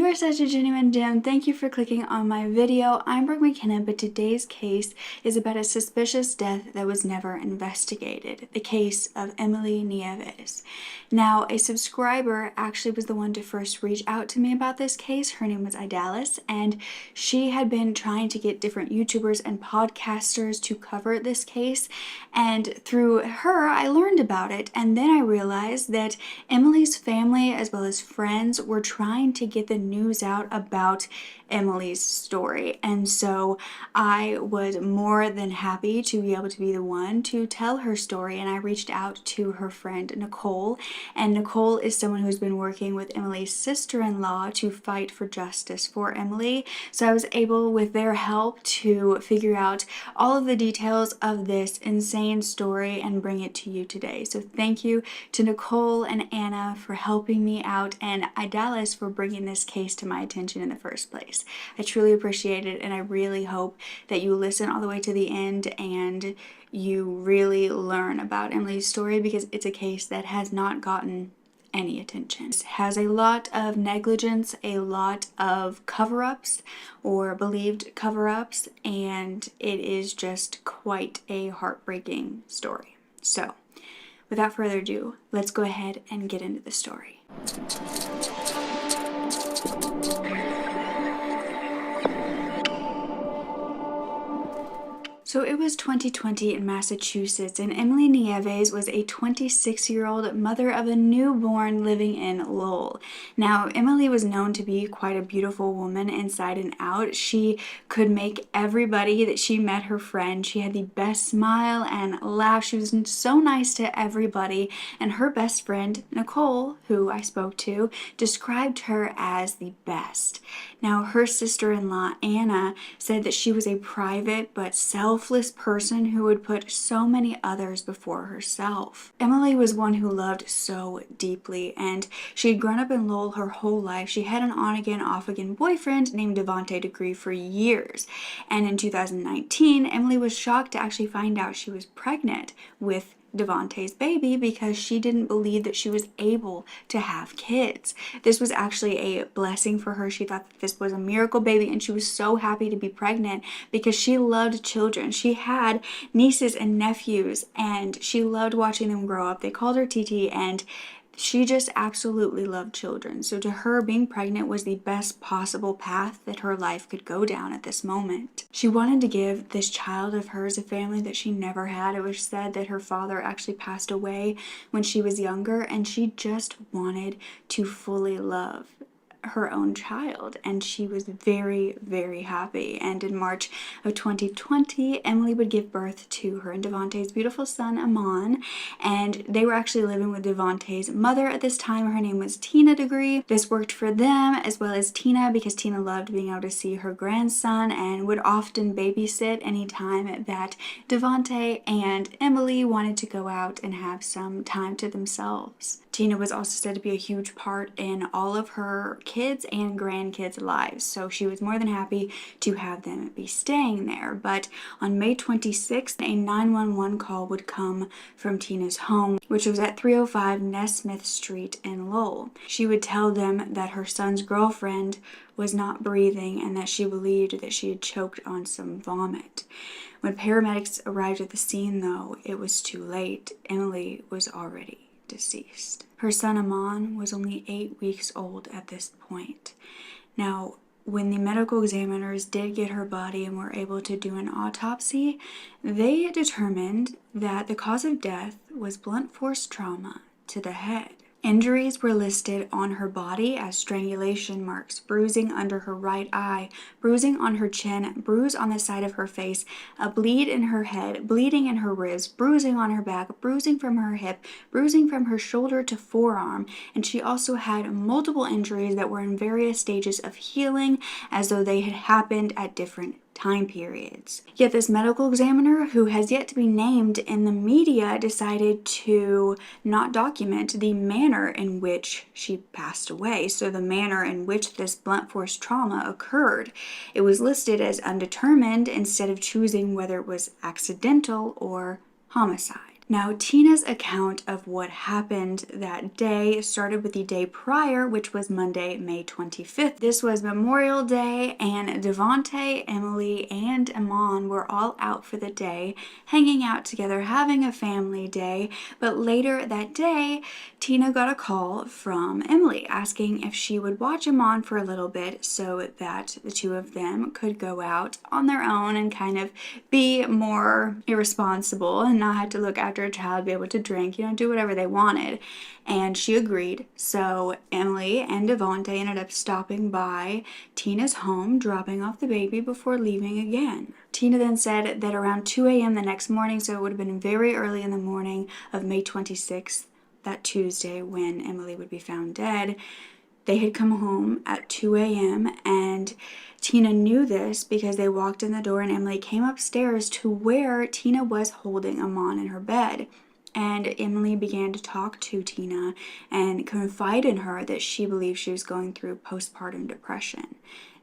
You are such a genuine gem. Thank you for clicking on my video. I'm Brooke Makenna, but today's case is about a suspicious death that was never investigated. The case of Emely Nieves. Now, a subscriber actually was the one to first reach out to me about this case. Her name was Alyssa, and she had been trying to get different YouTubers and podcasters to cover this case. And through her, I learned about it. And then I realized that Emely's family, as well as friends, were trying to get the news out about Emely's story. And so I was more than happy to be able to be the one to tell her story, and I reached out to her friend Nicole, and Nicole is someone who's been working with Emely's sister-in-law to fight for justice for Emely. So I was able, with their help, to figure out all of the details of this insane story and bring it to you today. So thank you to Nicole and Anna for helping me out, and Idalis for bringing this case to my attention in the first place. I truly appreciate it, and I really hope that you listen all the way to the end and you really learn about Emely's story, because it's a case that has not gotten any attention. It has a lot of negligence, a lot of cover-ups or believed cover-ups, and it is just quite a heartbreaking story. So, without further ado, let's go ahead and get into the story. So it was 2020 in Massachusetts, and Emely Nieves was a 26-year-old mother of a newborn living in Lowell. Now, Emely was known to be quite a beautiful woman inside and out. She could make everybody that she met her friend. She had the best smile and laugh. She was so nice to everybody, and her best friend, Nicole, who I spoke to, described her as the best. Now, her sister-in-law, Anna, said that she was a private but selfless person who would put so many others before herself. Emely was one who loved so deeply, and she had grown up in Lowell her whole life. She had an on-again, off-again boyfriend named Devonte Degree for years, and in 2019, Emely was shocked to actually find out she was pregnant with Devonte's baby, because she didn't believe that she was able to have kids. This was actually a blessing for her. She thought that this was a miracle baby, and she was so happy to be pregnant because she loved children. She had nieces and nephews, and she loved watching them grow up. They called her TT, and she just absolutely loved children. So to her, being pregnant was the best possible path that her life could go down at this moment. She wanted to give this child of hers a family that she never had. It was said that her father actually passed away when she was younger, and she just wanted to fully love her own child, and she was very, very happy. And in March of 2020, Emely would give birth to her and Devonte's beautiful son, Amon, and they were actually living with Devonte's mother at this time. Her name was Tina Degree. This worked for them as well as Tina, because Tina loved being able to see her grandson and would often babysit anytime that Devonte and Emely wanted to go out and have some time to themselves. Tina was also said to be a huge part in all of her kids and grandkids' lives, so she was more than happy to have them be staying there. But on May 26th, a 911 call would come from Tina's home, which was at 305 Nesmith Street in Lowell. She would tell them that her son's girlfriend was not breathing and that she believed that she had choked on some vomit. When paramedics arrived at the scene, though, it was too late. Emely was already deceased. Her son Amon was only 8 weeks old at this point. Now, when the medical examiners did get her body and were able to do an autopsy, they determined that the cause of death was blunt force trauma to the head. Injuries were listed on her body as strangulation marks, bruising under her right eye, bruising on her chin, bruise on the side of her face, a bleed in her head, bleeding in her ribs, bruising on her back, bruising from her hip, bruising from her shoulder to forearm, and she also had multiple injuries that were in various stages of healing, as though they had happened at different time periods. Yet this medical examiner, who has yet to be named in the media, decided to not document the manner in which she passed away. So the manner in which this blunt force trauma occurred, it was listed as undetermined instead of choosing whether it was accidental or homicide. Now, Tina's account of what happened that day started with the day prior, which was Monday, May 25th. This was Memorial Day, and Devontae, Emely, and Amon were all out for the day, hanging out together, having a family day. But later that day, Tina got a call from Emely asking if she would watch Amon for a little bit so that the two of them could go out on their own and kind of be more irresponsible and not have to look after a child, be able to drink, do whatever they wanted. And she agreed. So Emely and Devontae ended up stopping by Tina's home, dropping off the baby before leaving again. Tina then said that around 2 a.m. the next morning, so it would have been very early in the morning of May 26th, that Tuesday when Emely would be found dead, they had come home at 2 a.m. and Tina knew this because they walked in the door and Emely came upstairs to where Tina was holding Amon in her bed. And Emely began to talk to Tina and confide in her that she believed she was going through postpartum depression.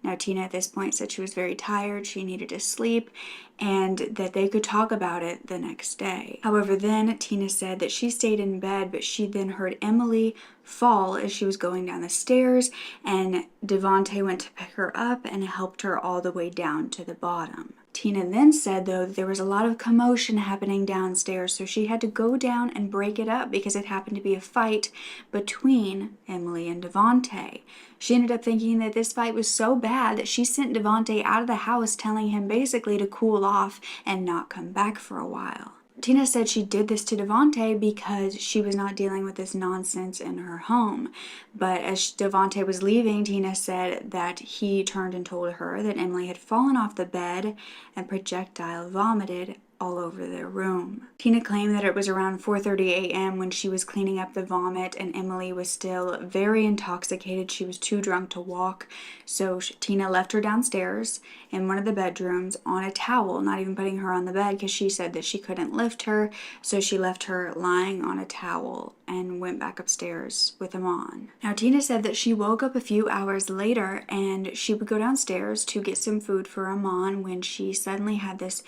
Now, Tina at this point said she was very tired, she needed to sleep, and that they could talk about it the next day. However, then Tina said that she stayed in bed, but she then heard Emely fall as she was going down the stairs, and Devontae went to pick her up and helped her all the way down to the bottom. Tina then said, though, that there was a lot of commotion happening downstairs, so she had to go down and break it up because it happened to be a fight between Emely and Devontae. She ended up thinking that this fight was so bad that she sent Devontae out of the house, telling him basically to cool off and not come back for a while. Tina said she did this to Devontae because she was not dealing with this nonsense in her home. But as Devontae was leaving, Tina said that he turned and told her that Emely had fallen off the bed and projectile vomited all over their room. Tina claimed that it was around 4:30 a.m. when she was cleaning up the vomit and Emely was still very intoxicated. She was too drunk to walk, so Tina left her downstairs in one of the bedrooms on a towel, not even putting her on the bed because she said that she couldn't lift her, so she left her lying on a towel and went back upstairs with Amon. Now, Tina said that she woke up a few hours later and she would go downstairs to get some food for Amon when she suddenly had this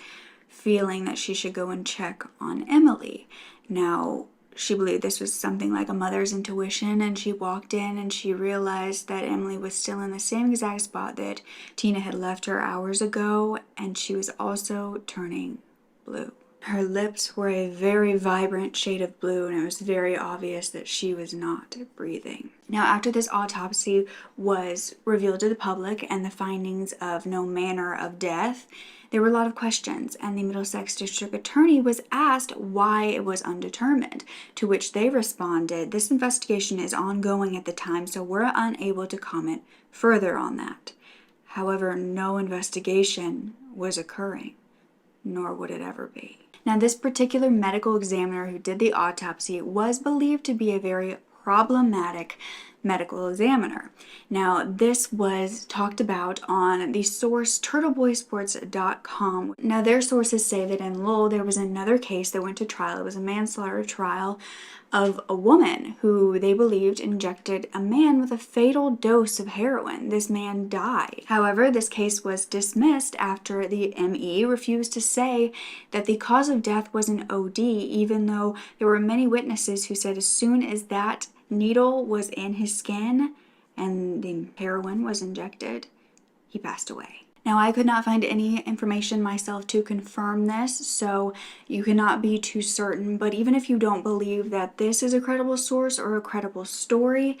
feeling that she should go and check on Emely. Now, she believed this was something like a mother's intuition, and she walked in and she realized that Emely was still in the same exact spot that Tina had left her hours ago, and she was also turning blue. Her lips were a very vibrant shade of blue, and it was very obvious that she was not breathing. Now, after this autopsy was revealed to the public and the findings of no manner of death, there were a lot of questions, and the Middlesex District Attorney was asked why it was undetermined, to which they responded, "This investigation is ongoing at the time, so we're unable to comment further on that." However, no investigation was occurring, nor would it ever be. Now, this particular medical examiner who did the autopsy was believed to be a very problematic medical examiner. Now, this was talked about on the source turtleboysports.com. Now, their sources say that in Lowell there was another case that went to trial. It was a manslaughter trial of a woman who they believed injected a man with a fatal dose of heroin. This man died. However, this case was dismissed after the ME refused to say that the cause of death was an OD, even though there were many witnesses who said as soon as that needle was in his skin and the heroin was injected, he passed away. Now, I could not find any information myself to confirm this, so you cannot be too certain, but even if you don't believe that this is a credible source or a credible story,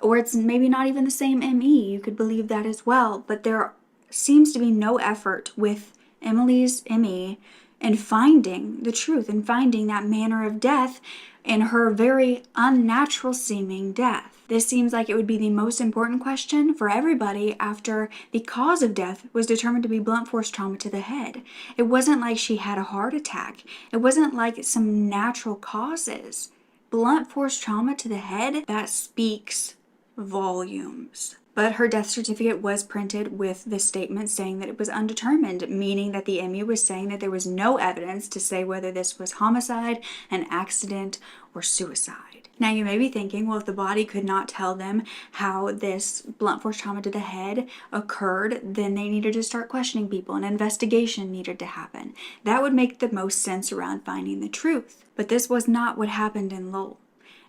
or it's maybe not even the same ME, you could believe that as well, but there seems to be no effort with Emely's ME in finding the truth and finding that manner of death in her very unnatural seeming death. This seems like it would be the most important question for everybody after the cause of death was determined to be blunt force trauma to the head. It wasn't like she had a heart attack. It wasn't like some natural causes. Blunt force trauma to the head, that speaks volumes. But her death certificate was printed with the statement saying that it was undetermined, meaning that the MU was saying that there was no evidence to say whether this was homicide, an accident, or suicide. Now you may be thinking, well, if the body could not tell them how this blunt force trauma to the head occurred, then they needed to start questioning people. An investigation needed to happen. That would make the most sense around finding the truth. But this was not what happened in Lowell.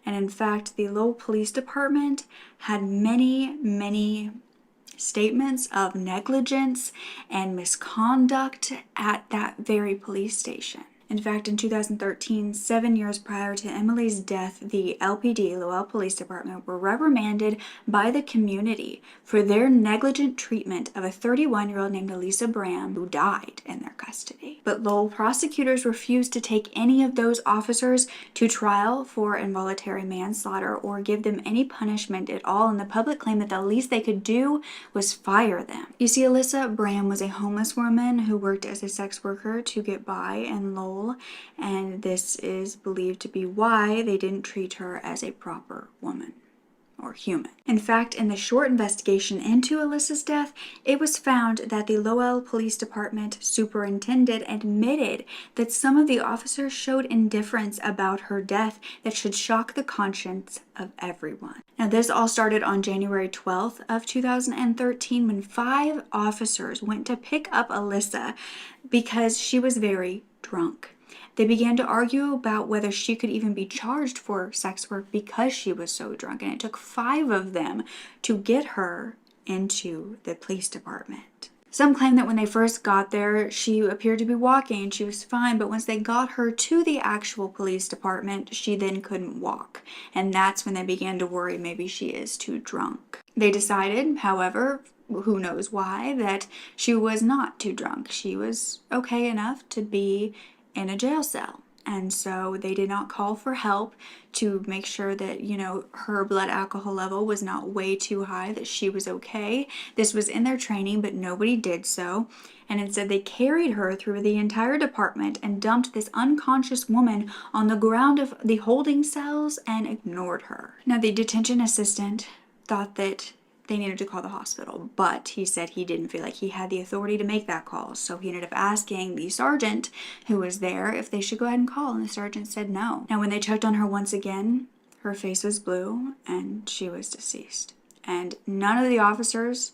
And in fact, the Lowell Police Department had many statements of negligence and misconduct at that very police station. In fact, in 2013, 7 years prior to Emely's death, the LPD, Lowell Police Department, were reprimanded by the community for their negligent treatment of a 31-year-old named Alyssa Brame who died in their custody. But Lowell prosecutors refused to take any of those officers to trial for involuntary manslaughter or give them any punishment at all, and the public claimed that the least they could do was fire them. You see, Alyssa Brame was a homeless woman who worked as a sex worker to get by in Lowell, and this is believed to be why they didn't treat her as a proper woman or human. In fact, in the short investigation into Alyssa's death, it was found that the Lowell Police Department superintendent admitted that some of the officers showed indifference about her death that should shock the conscience of everyone. Now, this all started on January 12th of 2013 when 5 officers went to pick up Alyssa because she was very drunk. They began to argue about whether she could even be charged for sex work because she was so drunk, and it took 5 of them to get her into the police department. Some claim that when they first got there, she appeared to be walking and she was fine, but once they got her to the actual police department, she then couldn't walk, and that's when they began to worry maybe she is too drunk. They decided, however, who knows why, that she was not too drunk. She was okay enough to be in a jail cell. And so they did not call for help to make sure that, her blood alcohol level was not way too high, that she was okay. This was in their training, but nobody did so. And instead they carried her through the entire department and dumped this unconscious woman on the ground of the holding cells and ignored her. Now, the detention assistant thought that they needed to call the hospital, but he said he didn't feel like he had the authority to make that call. So he ended up asking the sergeant who was there if they should go ahead and call, and the sergeant said no. Now, when they checked on her once again, her face was blue and she was deceased. And none of the officers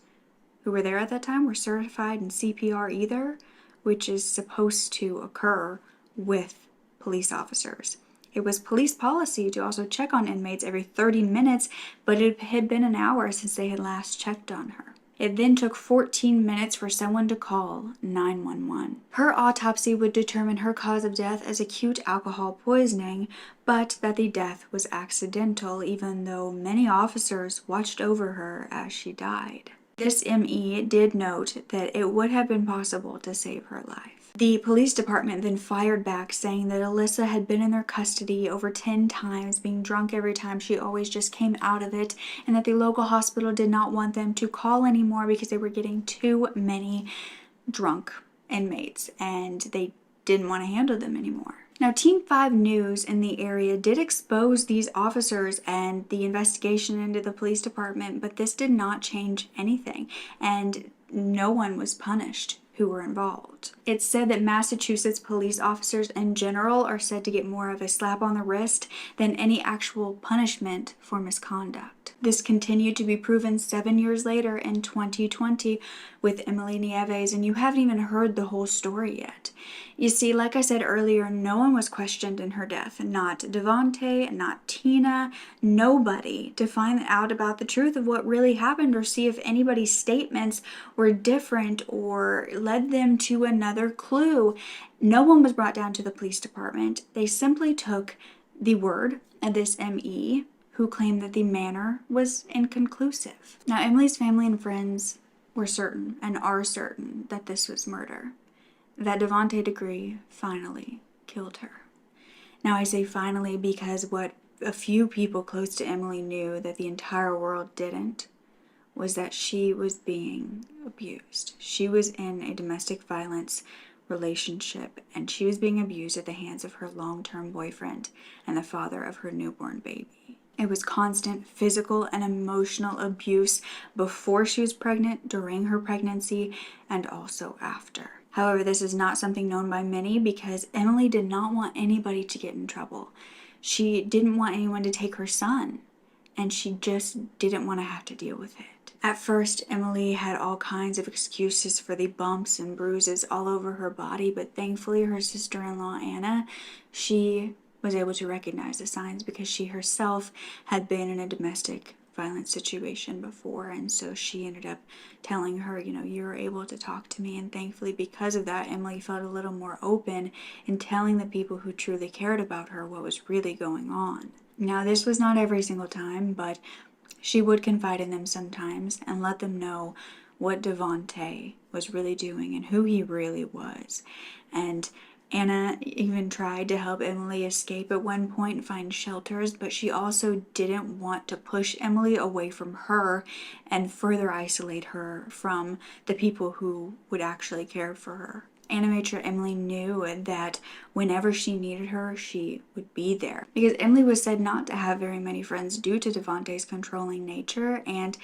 who were there at that time were certified in CPR either, which is supposed to occur with police officers. It was police policy to also check on inmates every 30 minutes, but it had been an hour since they had last checked on her. It then took 14 minutes for someone to call 911. Her autopsy would determine her cause of death as acute alcohol poisoning, but that the death was accidental, even though many officers watched over her as she died. This ME did note that it would have been possible to save her life. The police department then fired back, saying that Alyssa had been in their custody over 10 times, being drunk every time. She always just came out of it, and that the local hospital did not want them to call anymore because they were getting too many drunk inmates, and they didn't want to handle them anymore. Now, Team 5 News in the area did expose these officers and the investigation into the police department, but this did not change anything, and no one was punished who were involved. It's said that Massachusetts police officers in general are said to get more of a slap on the wrist than any actual punishment for misconduct. This continued to be proven 7 years later in 2020 with Emely Nieves, and you haven't even heard the whole story yet. You see, like I said earlier, no one was questioned in her death. Not Devontae, not Tina, nobody to find out about the truth of what really happened or see if anybody's statements were different or led them to another clue. No one was brought down to the police department. They simply took the word of this ME who claimed that the manner was inconclusive. Now, Emely's family and friends were certain and are certain that this was murder, that Devontae Degree finally killed her. Now, I say finally because what a few people close to Emely knew that the entire world didn't was that she was being abused. She was in a domestic violence relationship, and she was being abused at the hands of her long-term boyfriend and the father of her newborn baby. It was constant physical and emotional abuse before she was pregnant, during her pregnancy, and also after. However, this is not something known by many because Emely did not want anybody to get in trouble. She didn't want anyone to take her son, and she just didn't want to have to deal with it. At first, Emely had all kinds of excuses for the bumps and bruises all over her body, but thankfully her sister-in-law, Anna, she was able to recognize the signs because she herself had been in a domestic violence situation before, and so she ended up telling her, you're able to talk to me, and thankfully because of that, Emely felt a little more open in telling the people who truly cared about her what was really going on. Now, this was not every single time, but she would confide in them sometimes and let them know what Devontae was really doing and who he really was. And Anna even tried to help Emely escape at one point and find shelters, but she also didn't want to push Emely away from her and further isolate her from the people who would actually care for her. Anna made sure Emely knew that whenever she needed her, she would be there. Because Emely was said not to have very many friends due to Devontae's controlling nature, and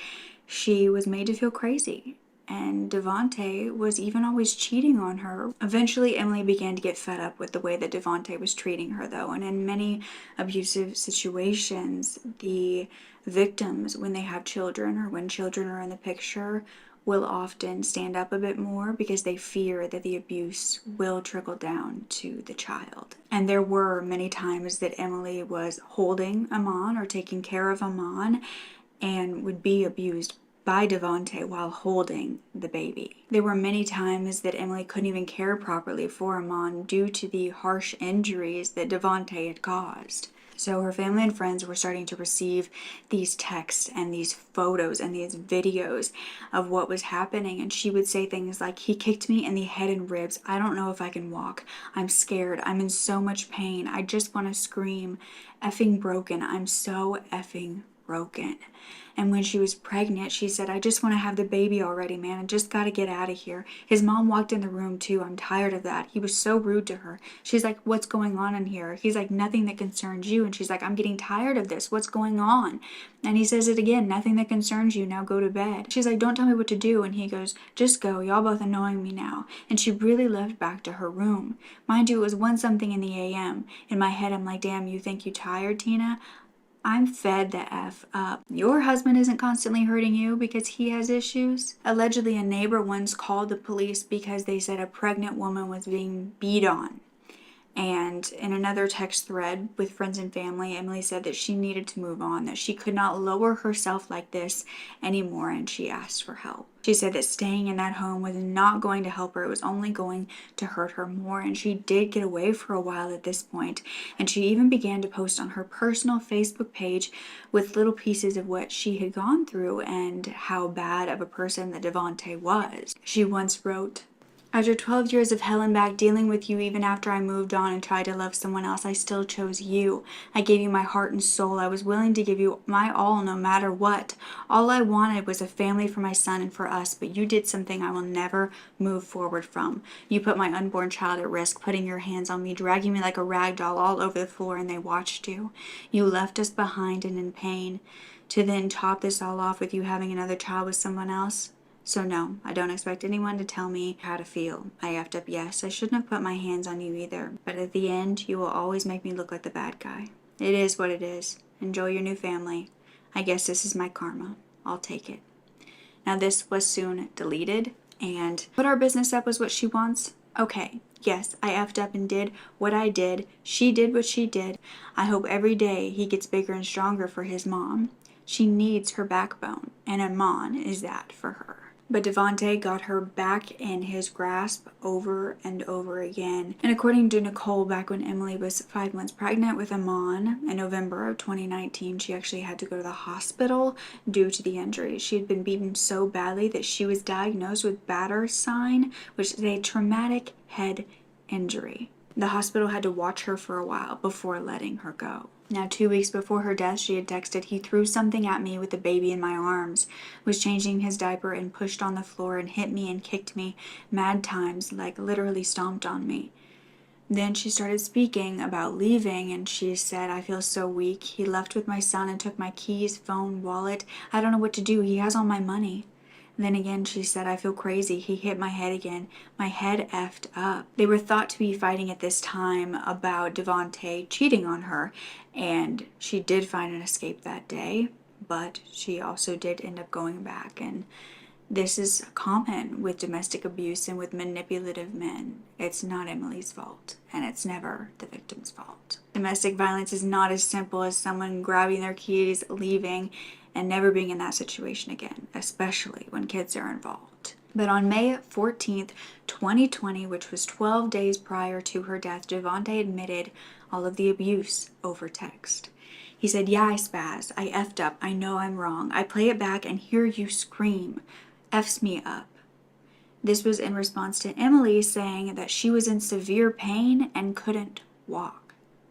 she was made to feel crazy. And Devontae was even always cheating on her. Eventually, Emely began to get fed up with the way that Devontae was treating her, though. And in many abusive situations, the victims, when they have children or when children are in the picture, will often stand up a bit more because they fear that the abuse will trickle down to the child. And there were many times that Emely was holding Amon or taking care of Amon and would be abused by Devontae while holding the baby. There were many times that Emely couldn't even care properly for Amon due to the harsh injuries that Devontae had caused. So her family and friends were starting to receive these texts and these photos and these videos of what was happening. And she would say things like, he kicked me in the head and ribs. I don't know if I can walk. I'm scared. I'm in so much pain. I just want to scream. Effing broken. I'm so effing broken. And when she was pregnant, she said, I just want to have the baby already, man. I just got to get out of here. His mom walked in the room too. I'm tired of that. He was so rude to her. She's like, what's going on in here? He's like, nothing that concerns you. And she's like, I'm getting tired of this. What's going on? And he says it again, nothing that concerns you. Now go to bed. She's like, don't tell me what to do. And he goes, just go. Y'all both annoying me now. And she really left back to her room. Mind you, it was 1-something in the a.m. In my head, I'm like, damn, you think you tired, Tina? I'm fed the F up. Your husband isn't constantly hurting you because he has issues. Allegedly, a neighbor once called the police because they said a pregnant woman was being beat on. And in another text thread with friends and family, Emely said that she needed to move on, that she could not lower herself like this anymore, and she asked for help. She said that staying in that home was not going to help her. It was only going to hurt her more, and she did get away for a while at this point. And she even began to post on her personal Facebook page with little pieces of what she had gone through and how bad of a person that Devontae was. She once wrote, after 12 years of hell and back dealing with you, even after I moved on and tried to love someone else, I still chose you. I gave you my heart and soul. I was willing to give you my all no matter what. All I wanted was a family for my son and for us, but you did something I will never move forward from. You put my unborn child at risk, putting your hands on me, dragging me like a rag doll all over the floor, and they watched you. You left us behind and in pain, to then top this all off with you having another child with someone else. So no, I don't expect anyone to tell me how to feel. I effed up, yes. I shouldn't have put my hands on you either. But at the end, you will always make me look like the bad guy. It is what it is. Enjoy your new family. I guess this is my karma. I'll take it. Now this was soon deleted, and put our business up was what she wants. Okay, yes, I effed up and did what I did. She did what she did. I hope every day he gets bigger and stronger for his mom. She needs her backbone, and Amon is that for her. But Devontae got her back in his grasp over and over again. And according to Nicole, back when Emely was 5 months pregnant with Amon in November of 2019, she actually had to go to the hospital due to the injuries. She had been beaten so badly that she was diagnosed with Batter sign, which is a traumatic head injury. The hospital had to watch her for a while before letting her go. Now, 2 weeks before her death, she had texted, he threw something at me with the baby in my arms, was changing his diaper and pushed on the floor and hit me and kicked me mad times, like literally stomped on me. Then she started speaking about leaving, and she said, I feel so weak. He left with my son and took my keys, phone, wallet. I don't know what to do. He has all my money. Then again, she said, I feel crazy. He hit my head again. My head effed up. They were thought to be fighting at this time about Devontae cheating on her, and she did find an escape that day, but she also did end up going back. And this is common with domestic abuse and with manipulative men. It's not Emely's fault, and it's never the victim's fault. Domestic violence is not as simple as someone grabbing their keys, leaving, and never being in that situation again, especially when kids are involved. But on May 14th, 2020, which was 12 days prior to her death, Devontae admitted all of the abuse over text. He said, yeah, I spaz. I effed up. I know I'm wrong. I play it back and hear you scream. F's me up. This was in response to Emely saying that she was in severe pain and couldn't walk.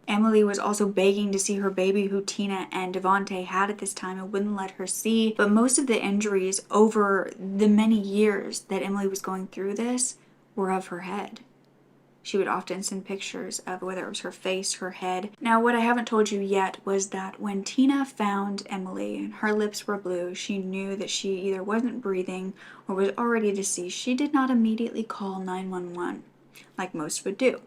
Emely was also begging to see her baby, who Tina and Devontae had at this time, and wouldn't let her see. But most of the injuries over the many years that Emely was going through this were of her head. She would often send pictures of whether it was her face, her head. Now, what I haven't told you yet was that when Tina found Emely and her lips were blue, she knew that she either wasn't breathing or was already deceased. She did not immediately call 911 like most would do.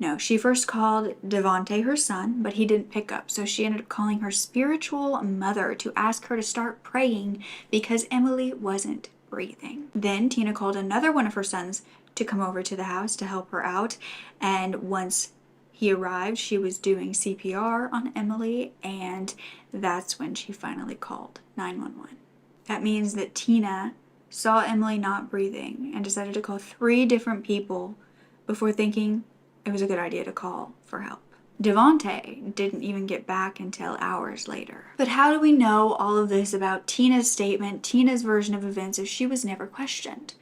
No, she first called Devontae, her son, but he didn't pick up, so she ended up calling her spiritual mother to ask her to start praying because Emely wasn't breathing. Then Tina called another one of her sons to come over to the house to help her out, and once he arrived, she was doing CPR on Emely, and that's when she finally called 911. That means that Tina saw Emely not breathing and decided to call 3 different people before thinking it was a good idea to call for help. Devontae didn't even get back until hours later. But how do we know all of this about Tina's statement, Tina's version of events, if she was never questioned?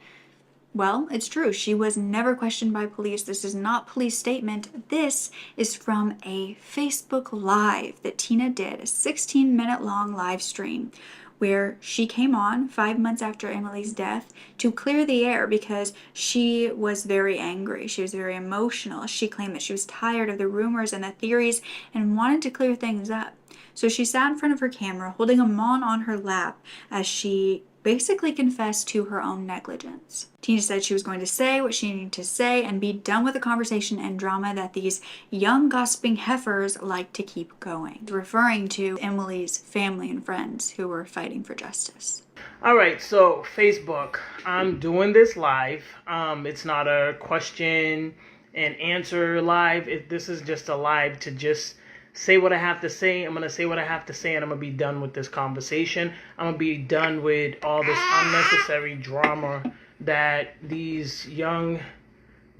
Well, it's true. She was never questioned by police. This is not police statement. This is from a Facebook Live that Tina did, a 16-minute long live stream where she came on 5 months after Emely's death to clear the air because she was very angry. She was very emotional. She claimed that she was tired of the rumors and the theories and wanted to clear things up. So she sat in front of her camera holding a mon on her lap as she basically confessed to her own negligence. Tina said she was going to say what she needed to say and be done with the conversation and drama that these young gossiping heifers like to keep going, referring to Emely's family and friends who were fighting for justice. All right, so Facebook, I'm doing this live. It's not a question and answer live. This is just a live to just say what I have to say. I'm going to say what I have to say, and I'm going to be done with this conversation. I'm going to be done with all this unnecessary drama that these young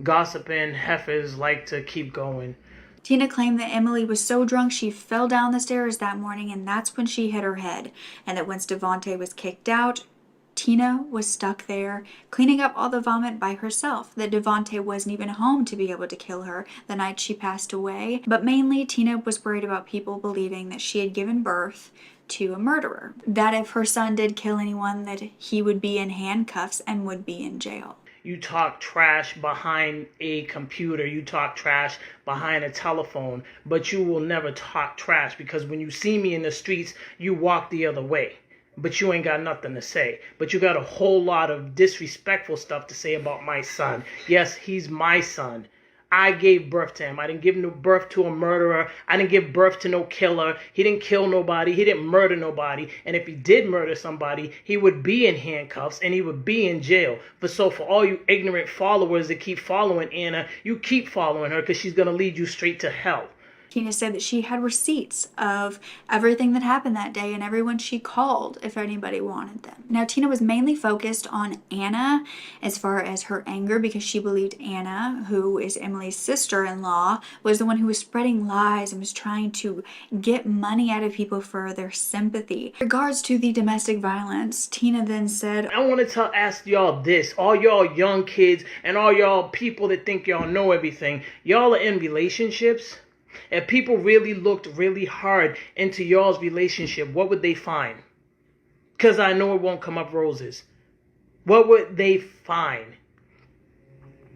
gossiping heifers like to keep going. Tina claimed that Emely was so drunk she fell down the stairs that morning, and that's when she hit her head, and that once Devontae was kicked out, Tina was stuck there, cleaning up all the vomit by herself, that Devontae wasn't even home to be able to kill her the night she passed away. But mainly, Tina was worried about people believing that she had given birth to a murderer. That if her son did kill anyone, that he would be in handcuffs and would be in jail. You talk trash behind a computer, you talk trash behind a telephone, but you will never talk trash because when you see me in the streets, you walk the other way. But you ain't got nothing to say. But you got a whole lot of disrespectful stuff to say about my son. Yes, he's my son. I gave birth to him. I didn't give no birth to a murderer. I didn't give birth to no killer. He didn't kill nobody. He didn't murder nobody. And if he did murder somebody, he would be in handcuffs and he would be in jail. So for all you ignorant followers that keep following Anna, you keep following her because she's going to lead you straight to hell. Tina said that she had receipts of everything that happened that day and everyone she called if anybody wanted them. Now, Tina was mainly focused on Anna as far as her anger because she believed Anna, who is Emely's sister-in-law, was the one who was spreading lies and was trying to get money out of people for their sympathy. In regards to the domestic violence, Tina then said, I want to ask y'all this, all y'all young kids and all y'all people that think y'all know everything, y'all are in relationships? If people really looked really hard into y'all's relationship, what would they find? Because I know it won't come up roses. What would they find?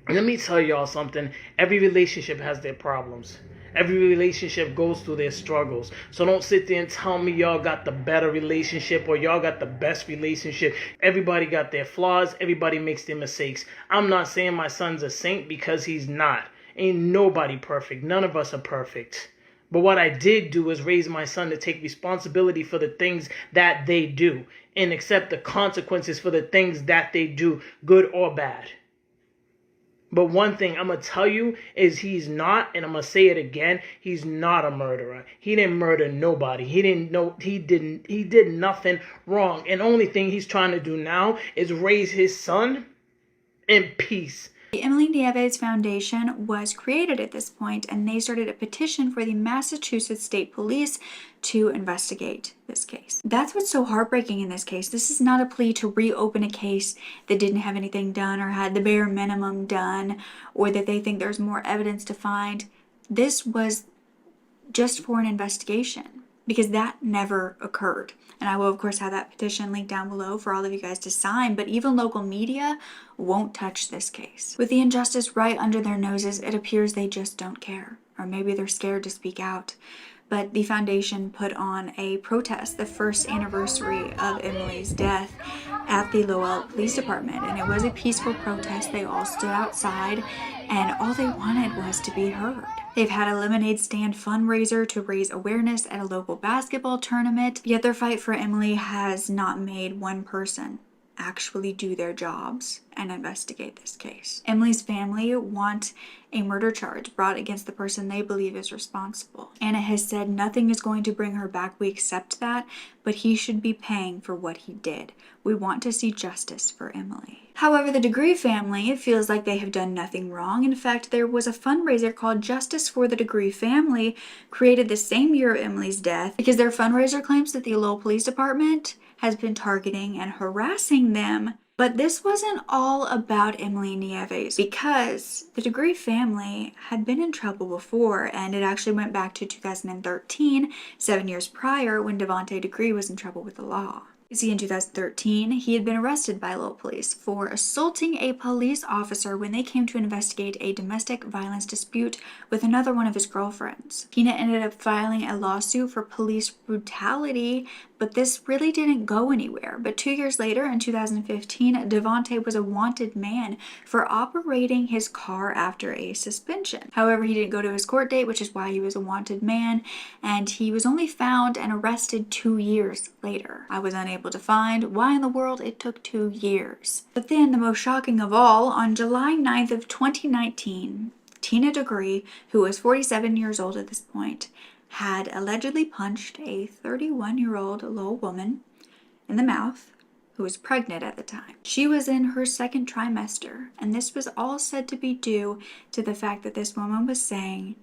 Let me tell y'all something. Every relationship has their problems. Every relationship goes through their struggles. So don't sit there and tell me y'all got the better relationship or y'all got the best relationship. Everybody got their flaws. Everybody makes their mistakes. I'm not saying my son's a saint, because he's not. Ain't nobody perfect. None of us are perfect. But what I did do is raise my son to take responsibility for the things that they do and accept the consequences for the things that they do, good or bad. But one thing I'm going to tell you is he's not, and I'm going to say it again, he's not a murderer. He didn't murder nobody. He did nothing wrong. And the only thing he's trying to do now is raise his son in peace. The Emely Nieves Foundation was created at this point, and they started a petition for the Massachusetts State Police to investigate this case. That's what's so heartbreaking in this case. This is not a plea to reopen a case that didn't have anything done or had the bare minimum done, or that they think there's more evidence to find. This was just for an investigation, because that never occurred. And I will, of course, have that petition linked down below for all of you guys to sign, but even local media won't touch this case. With the injustice right under their noses, it appears they just don't care, or maybe they're scared to speak out. But the foundation put on a protest, the first anniversary of Emely's death, at the Lowell Police Department. And it was a peaceful protest. They all stood outside, and all they wanted was to be heard. They've had a lemonade stand fundraiser to raise awareness at a local basketball tournament, yet their fight for Emely has not made one person actually do their jobs and investigate this case. Emely's family want a murder charge brought against the person they believe is responsible. Anna has said nothing is going to bring her back. We accept that, but he should be paying for what he did. We want to see justice for Emely. However, the Degree family feels like they have done nothing wrong. In fact, there was a fundraiser called Justice for the Degree Family, created the same year of Emely's death, because their fundraiser claims that the Lowell Police Department has been targeting and harassing them. But this wasn't all about Emely Nieves, because the Degree family had been in trouble before, and it actually went back to 2013, 7 years prior, when Devontae Degree was in trouble with the law. You see, in 2013, he had been arrested by Lowell police for assaulting a police officer when they came to investigate a domestic violence dispute with another one of his girlfriends. Tina ended up filing a lawsuit for police brutality, but this really didn't go anywhere. But 2 years later, in 2015, Devontae was a wanted man for operating his car after a suspension. However, he didn't go to his court date, which is why he was a wanted man, and he was only found and arrested 2 years later. I was unable to find why in the world it took 2 years. But then, the most shocking of all, on July 9th of 2019, Tina Degree, who was 47 years old at this point, had allegedly punched a 31-year-old Lowell woman in the mouth who was pregnant at the time. She was in her second trimester, and this was all said to be due to the fact that this woman was saying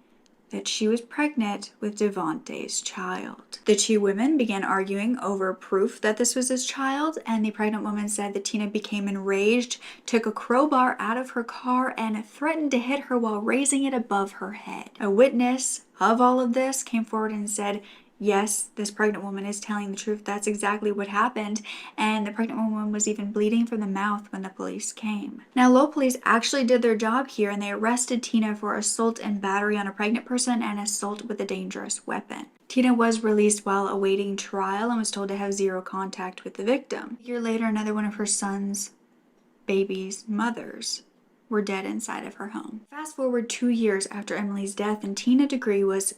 that she was pregnant with Devontae's child. The two women began arguing over proof that this was his child, and the pregnant woman said that Tina became enraged, took a crowbar out of her car, and threatened to hit her while raising it above her head. A witness of all of this came forward and said, yes, this pregnant woman is telling the truth. That's exactly what happened. And the pregnant woman was even bleeding from the mouth when the police came. Now, Lowell police actually did their job here, and they arrested Tina for assault and battery on a pregnant person and assault with a dangerous weapon. Tina was released while awaiting trial and was told to have zero contact with the victim. A year later, another one of her son's baby's mothers were dead inside of her home. Fast forward 2 years after Emely's death, and Tina Degree was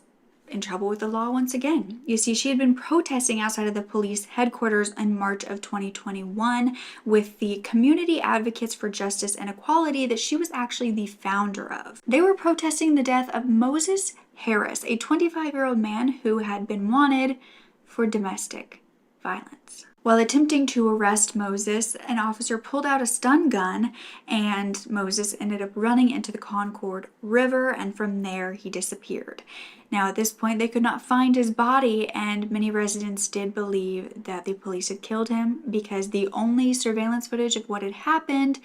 in trouble with the law once again. You see, she had been protesting outside of the police headquarters in March of 2021 with the Community Advocates for Justice and Equality that she was actually the founder of. They were protesting the death of Moses Harris, a 25-year-old man who had been wanted for domestic violence. While attempting to arrest Moses, an officer pulled out a stun gun, and Moses ended up running into the Concord River, and from there he disappeared. Now, at this point, they could not find his body, and many residents did believe that the police had killed him because the only surveillance footage of what had happened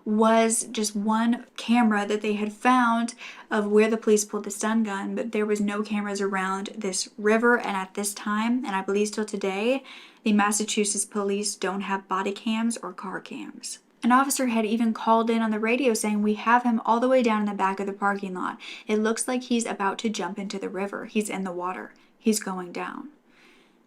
was just one camera that they had found of where the police pulled the stun gun, but there was no cameras around this river. And at this time, and I believe still today, the Massachusetts police don't have body cams or car cams. An officer had even called in on the radio saying, "We have him all the way down in the back of the parking lot. It looks like he's about to jump into the river. He's in the water. He's going down."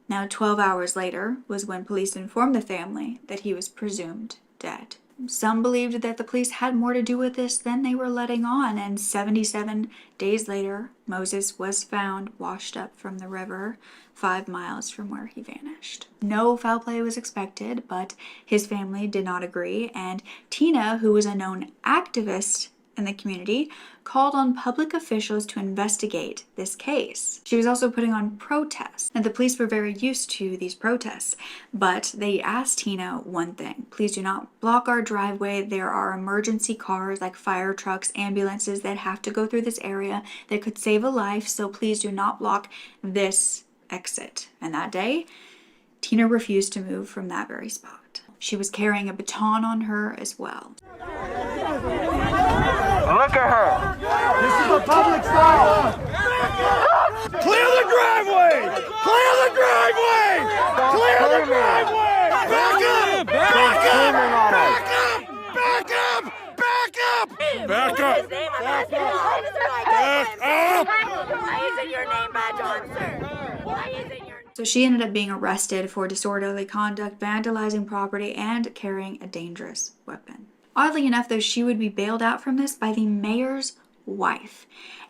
Now, 12 hours later was when police informed the family that he was presumed dead. Some believed that the police had more to do with this than they were letting on, and 77 days later, Moses was found washed up from the river 5 miles from where he vanished. No foul play was expected, but his family did not agree, and Tina, who was a known activist in the community, called on public officials to investigate this case. She was also putting on protests, and the police were very used to these protests, but they asked Tina one thing: please do not block our driveway. There are emergency cars like fire trucks, ambulances that have to go through this area that could save a life, so please do not block this exit. And that day, Tina refused to move from that very spot. She was carrying a baton on her as well. Look at her. This is a public sidewalk. Clear the driveway! Clear the driveway! Clear the driveway! Back up! Back up! Back up! Back up! Back up! Back up! Back up! Why isn't your name badge on, sir? Why isn't your... So she ended up being arrested for disorderly conduct, vandalizing property, and carrying a dangerous weapon. Oddly enough, though, she would be bailed out from this by the mayor's wife.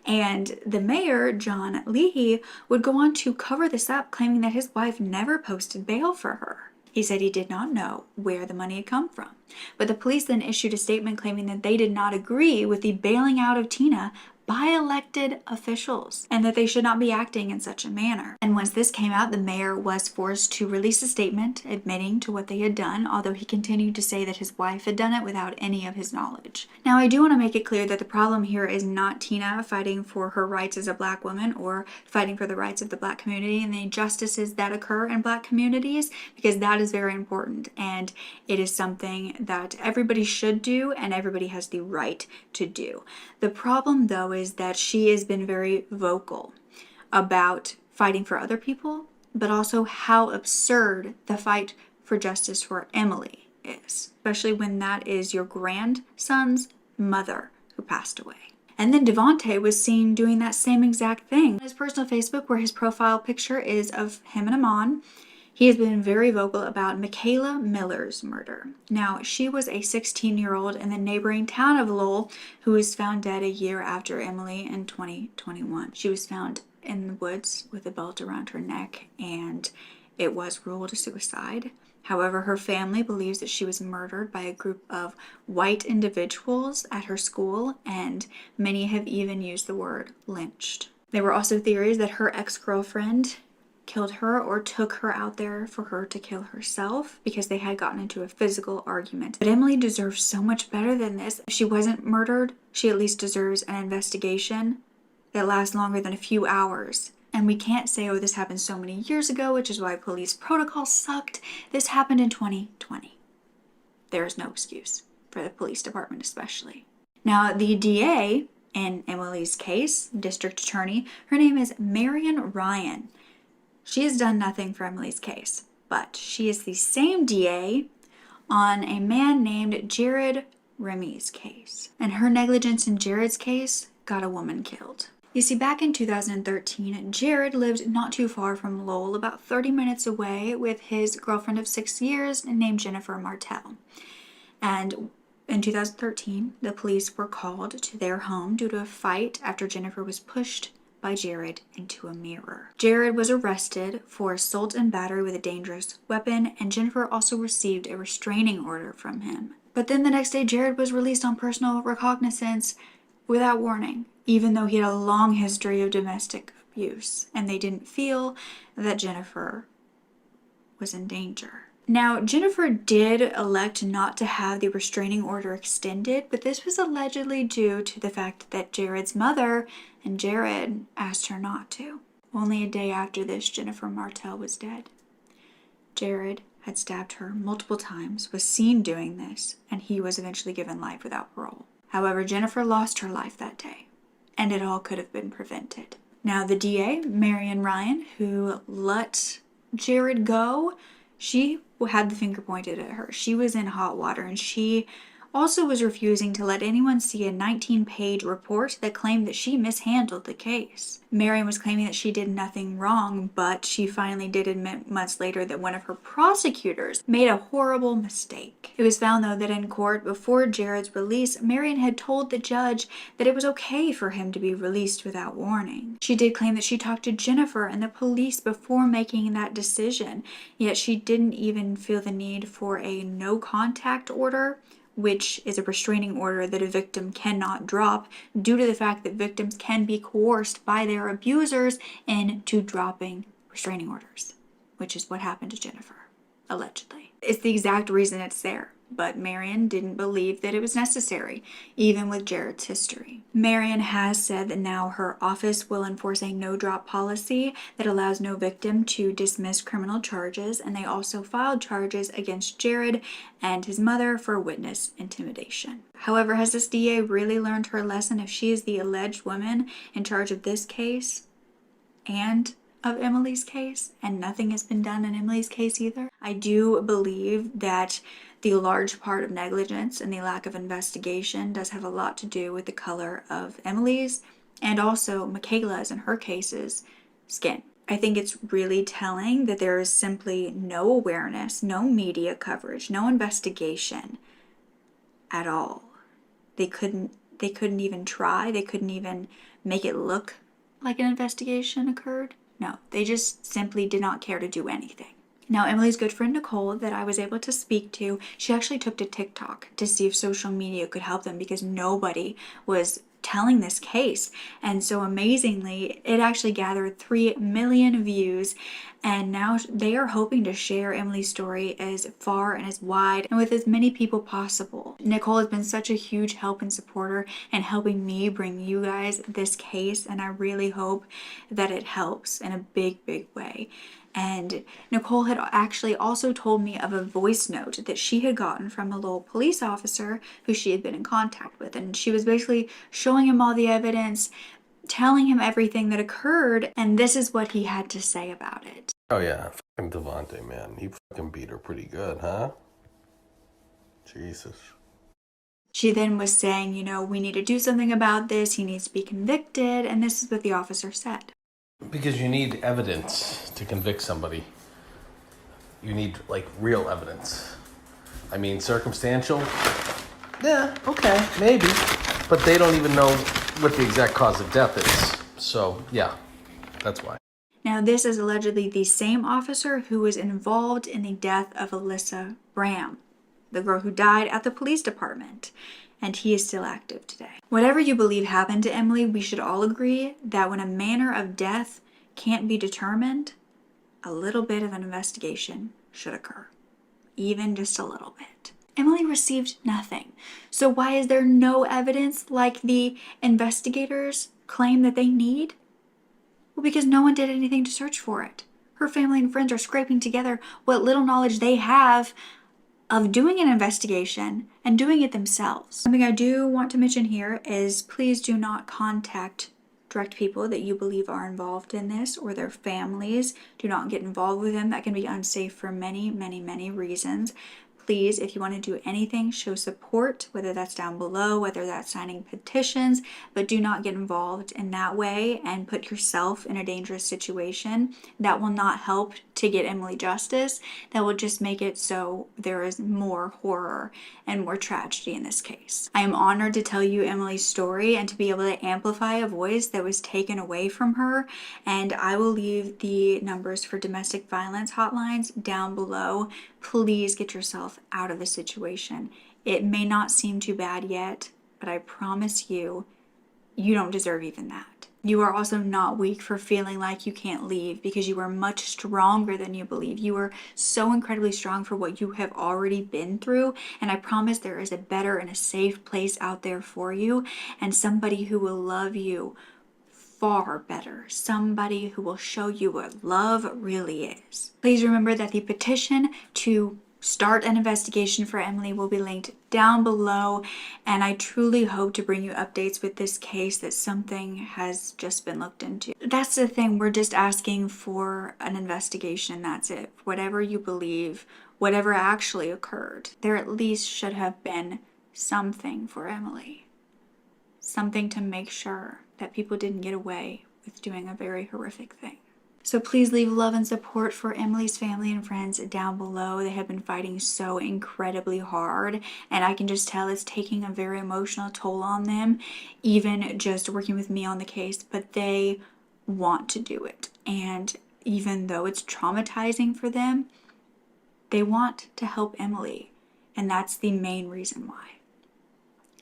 And the mayor, John Leahy, would go on to cover this up, claiming that his wife never posted bail for her. He said he did not know where the money had come from. But the police then issued a statement claiming that they did not agree with the bailing out of Tina by elected officials, and that they should not be acting in such a manner. And once this came out, the mayor was forced to release a statement admitting to what they had done, although he continued to say that his wife had done it without any of his knowledge. Now, I do want to make it clear that the problem here is not Tina fighting for her rights as a black woman or fighting for the rights of the black community and the injustices that occur in black communities, because that is very important, and it is something that everybody should do and everybody has the right to do. The problem, though, is that she has been very vocal about fighting for other people, but also how absurd the fight for justice for Emely is, especially when that is your grandson's mother who passed away. And then Devontae was seen doing that same exact thing. On his personal Facebook, where his profile picture is of him and Amon, he has been very vocal about Michaela Miller's murder. Now, she was a 16-year-old in the neighboring town of Lowell who was found dead a year after Emely in 2021. She was found in the woods with a belt around her neck, and it was ruled a suicide. However, her family believes that she was murdered by a group of white individuals at her school, and many have even used the word lynched. There were also theories that her ex-girlfriend killed her or took her out there for her to kill herself because they had gotten into a physical argument. But Emely deserves so much better than this. If she wasn't murdered, she at least deserves an investigation that lasts longer than a few hours. And we can't say, oh, this happened so many years ago, which is why police protocol sucked. This happened in 2020. There is no excuse for the police department especially. Now, the DA in Emely's case, district attorney, her name is Marion Ryan. She has done nothing for Emely's case, but she is the same DA on a man named Jared Remy's case. And her negligence in Jared's case got a woman killed. You see, back in 2013, Jared lived not too far from Lowell, about 30 minutes away, with his girlfriend of 6 years named Jennifer Martell. And in 2013, the police were called to their home due to a fight after Jennifer was pushed by Jared into a mirror. Jared was arrested for assault and battery with a dangerous weapon, and Jennifer also received a restraining order from him. But then the next day, Jared was released on personal recognizance without warning, even though he had a long history of domestic abuse, and they didn't feel that Jennifer was in danger. Now, Jennifer did elect not to have the restraining order extended, but this was allegedly due to the fact that Jared's mother and Jared asked her not to. Only a day after this, Jennifer Martell was dead. Jared had stabbed her multiple times, was seen doing this, and he was eventually given life without parole. However, Jennifer lost her life that day, and it all could have been prevented. Now, the DA, Marion Ryan, who let Jared go, she had the finger pointed at her. She was in hot water, and she also was refusing to let anyone see a 19-page report that claimed that she mishandled the case. Marion was claiming that she did nothing wrong, but she finally did admit months later that one of her prosecutors made a horrible mistake. It was found, though, that in court before Jared's release, Marion had told the judge that it was okay for him to be released without warning. She did claim that she talked to Jennifer and the police before making that decision, yet she didn't even feel the need for a no contact order, which is a restraining order that a victim cannot drop due to the fact that victims can be coerced by their abusers into dropping restraining orders, which is what happened to Jennifer, allegedly. It's the exact reason it's there, but Marion didn't believe that it was necessary, even with Jared's history. Marion has said that now her office will enforce a no-drop policy that allows no victim to dismiss criminal charges, and they also filed charges against Jared and his mother for witness intimidation. However, has this DA really learned her lesson if she is the alleged woman in charge of this case and of Emely's case, and nothing has been done in Emely's case either? I do believe that the large part of negligence and the lack of investigation does have a lot to do with the color of Emely's and also Michaela's, in her cases, skin. I think it's really telling that there is simply no awareness, no media coverage, no investigation at all. They couldn't even try. They couldn't even make it look like an investigation occurred. No, they just simply did not care to do anything. Now, Emely's good friend Nicole, that I was able to speak to, she actually took to TikTok to see if social media could help them because nobody was telling this case. And so amazingly, it actually gathered 3 million views, and now they are hoping to share Emily's story as far and as wide and with as many people possible. Nicole has been such a huge help and supporter in helping me bring you guys this case, and I really hope that it helps in a big, big way. And Nicole had actually also told me of a voice note that she had gotten from a Lowell police officer who she had been in contact with. And she was basically showing him all the evidence, telling him everything that occurred, and this is what he had to say about it. Oh yeah, fucking Devontae, man. He fucking beat her pretty good, huh? Jesus. She then was saying, we need to do something about this. He needs to be convicted. And this is what the officer said. Because you need evidence to convict somebody. You need, real evidence. I mean, circumstantial? Yeah, okay, maybe. But they don't even know what the exact cause of death is. So, yeah, that's why. Now, this is allegedly the same officer who was involved in the death of Alyssa Brame, the girl who died at the police department. And he is still active today. Whatever you believe happened to Emely, we should all agree that when a manner of death can't be determined, a little bit of an investigation should occur. Even just a little bit. Emely received nothing. So why is there no evidence like the investigators claim that they need? Well, because no one did anything to search for it. Her family and friends are scraping together what little knowledge they have of doing an investigation and doing it themselves. Something I do want to mention here is please do not contact direct people that you believe are involved in this or their families. Do not get involved with them. That can be unsafe for many, many, many reasons. Please, if you want to do anything, show support, whether that's down below, whether that's signing petitions, but do not get involved in that way and put yourself in a dangerous situation. That will not help to get Emely justice. That will just make it so there is more horror and more tragedy in this case. I am honored to tell you Emely's story and to be able to amplify a voice that was taken away from her, and I will leave the numbers for domestic violence hotlines down below. Please get yourself out of the situation. It may not seem too bad yet, but I promise you, you don't deserve even that. You are also not weak for feeling like you can't leave, because you are much stronger than you believe. You are so incredibly strong for what you have already been through, and I promise there is a better and a safe place out there for you, and somebody who will love you far better, somebody who will show you what love really is. Please remember that the petition to start an investigation for Emely will be linked down below, and I truly hope to bring you updates with this case, that something has just been looked into. That's the thing, we're just asking for an investigation, that's it. Whatever you believe, whatever actually occurred, there at least should have been something for Emely. Something to make sure that people didn't get away with doing a very horrific thing. So please leave love and support for Emely's family and friends down below. They have been fighting so incredibly hard, and I can just tell it's taking a very emotional toll on them, even just working with me on the case, but they want to do it. And even though it's traumatizing for them, they want to help Emely, and that's the main reason why.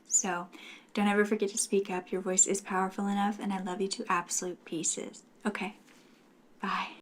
So don't ever forget to speak up. Your voice is powerful enough, and I love you to absolute pieces. Okay. Bye.